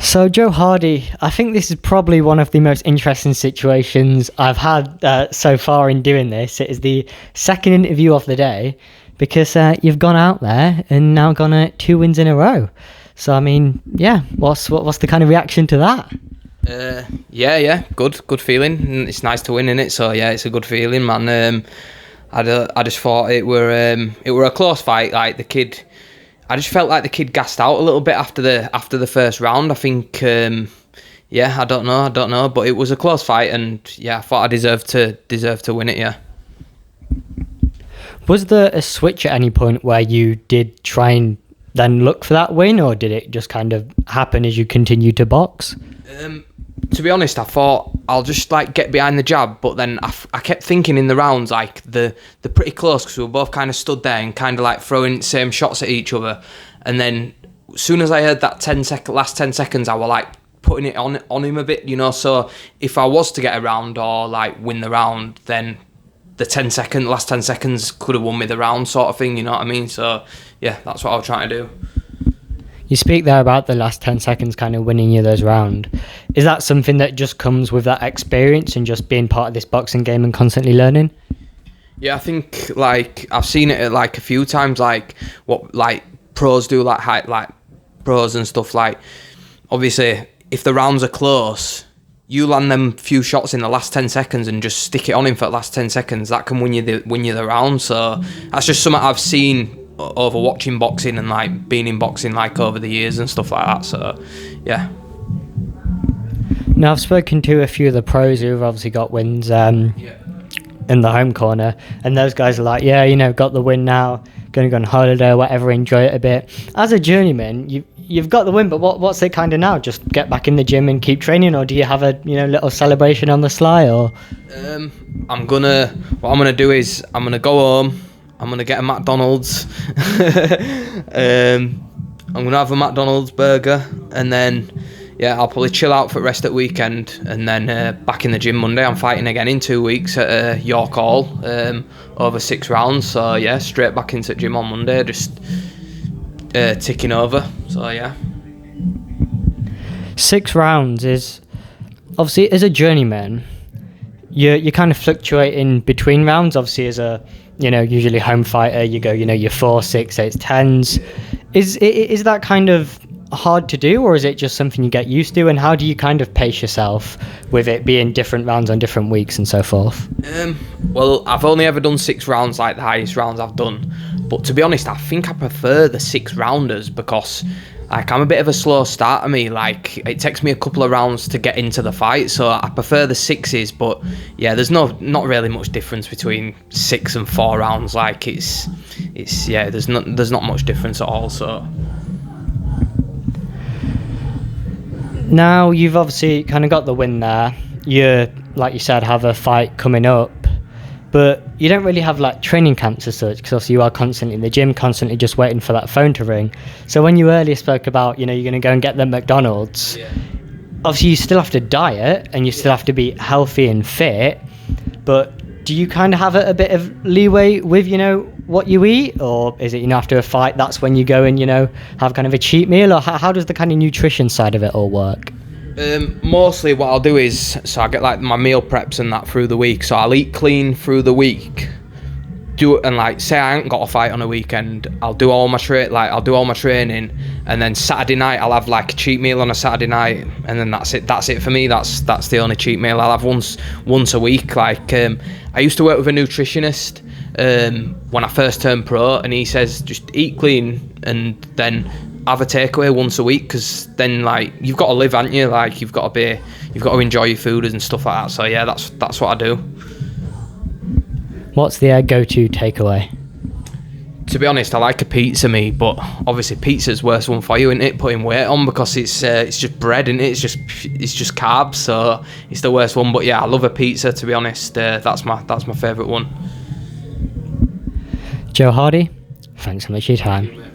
So, Joe Hardy, I think this is probably one of the most interesting situations I've had so far in doing this. It is the second interview of the day because you've gone out there and now gone 2 wins in a row. So, I mean, yeah, what's the kind of reaction to that? Yeah, good feeling. It's nice to win, innit? So yeah, it's a good feeling, man. I just thought it were a close fight. Like I just felt like the kid gassed out a little bit after the first round. I think, I don't know, but it was a close fight, and yeah, I thought I deserved to win it. Yeah. Was there a switch at any point where you did try and then look for that win, or did it just kind of happen as you continued to box? To be honest, I thought I'll just get behind the jab, but then I kept thinking in the rounds they're pretty close because we were both kind of stood there and kind of throwing the same shots at each other. And then as soon as I heard that last 10 seconds, I was putting it on him a bit, you know. So if I was to get a round or win the round, then the last 10 seconds could have won me the round, sort of thing. You know what I mean? So yeah, that's what I was trying to do. You speak there about the last 10 seconds kind of winning you those round. Is that something that just comes with that experience and just being part of this boxing game and constantly learning? Yeah, I think I've seen it a few times, what pros do, pros and stuff. Obviously, if the rounds are close, you land them few shots in the last 10 seconds and just stick it on him for the last 10 seconds. That can win you the round. So that's just something I've seen over watching boxing and being in boxing over the years and stuff like that. So yeah. Now, I've spoken to a few of the pros who've obviously got wins in the home corner, and those guys are got the win now, going to go on holiday or whatever, enjoy it a bit. As a journeyman, you've got the win, but what's it kind of now? Just get back in the gym and keep training, or do you have a little celebration on the sly? Or what I'm gonna do is I'm gonna go home. I'm going to get a McDonald's. I'm going to have a McDonald's burger. And then, yeah, I'll probably chill out for the rest of the weekend. And then back in the gym Monday. I'm fighting again in 2 weeks at York Hall over 6 rounds. So, yeah, straight back into the gym on Monday. Just ticking over. So, yeah. 6 rounds is... Obviously, as a journeyman, you're kind of fluctuating between rounds. Obviously, as a... usually home fighter, you go, your 4, 6, 8, 10s. Is that kind of hard to do, or is it just something you get used to? And how do you kind of pace yourself with it being different rounds on different weeks and so forth? Well, I've only ever done 6 rounds, the highest rounds I've done. But to be honest, I think I prefer the 6 rounders because I'm a bit of a slow starter, me. It takes me a couple of rounds to get into the fight, so I prefer the 6s. But yeah, there's not really much difference between 6 and 4 rounds. There's not much difference at all. So now you've obviously kind of got the win there. You, like you said, have a fight coming up. But you don't really have training camps as such, because obviously you are constantly in the gym, constantly just waiting for that phone to ring. So when you earlier spoke about, you're going to go and get the McDonald's, obviously you still have to diet and you still have to be healthy and fit. But do you kind of have a bit of leeway with, what you eat? Or is it, after a fight, that's when you go and, have kind of a cheat meal? Or how does the kind of nutrition side of it all work? Mostly what I'll do is, so I get my meal preps and that through the week, so I'll eat clean through the week, do it, and say I ain't got a fight on a weekend, I'll do all my training, and then Saturday night I'll have a cheat meal on a Saturday night, and then that's it for me. That's the only cheat meal I'll have once a week. I used to work with a nutritionist when I first turned pro, and he says just eat clean and then have a takeaway once a week, because then you've got to live, haven't you? You've got to enjoy your food and stuff like that. So yeah, that's what I do. What's the go-to takeaway? To be honest, I like a pizza, me, but obviously pizza's the worst one for you, isn't it? Putting weight on, because it's just bread, isn't it? It's just carbs, so it's the worst one. But yeah, I love a pizza. To be honest, that's my favourite one. Joe Hardy, thanks so much for your time.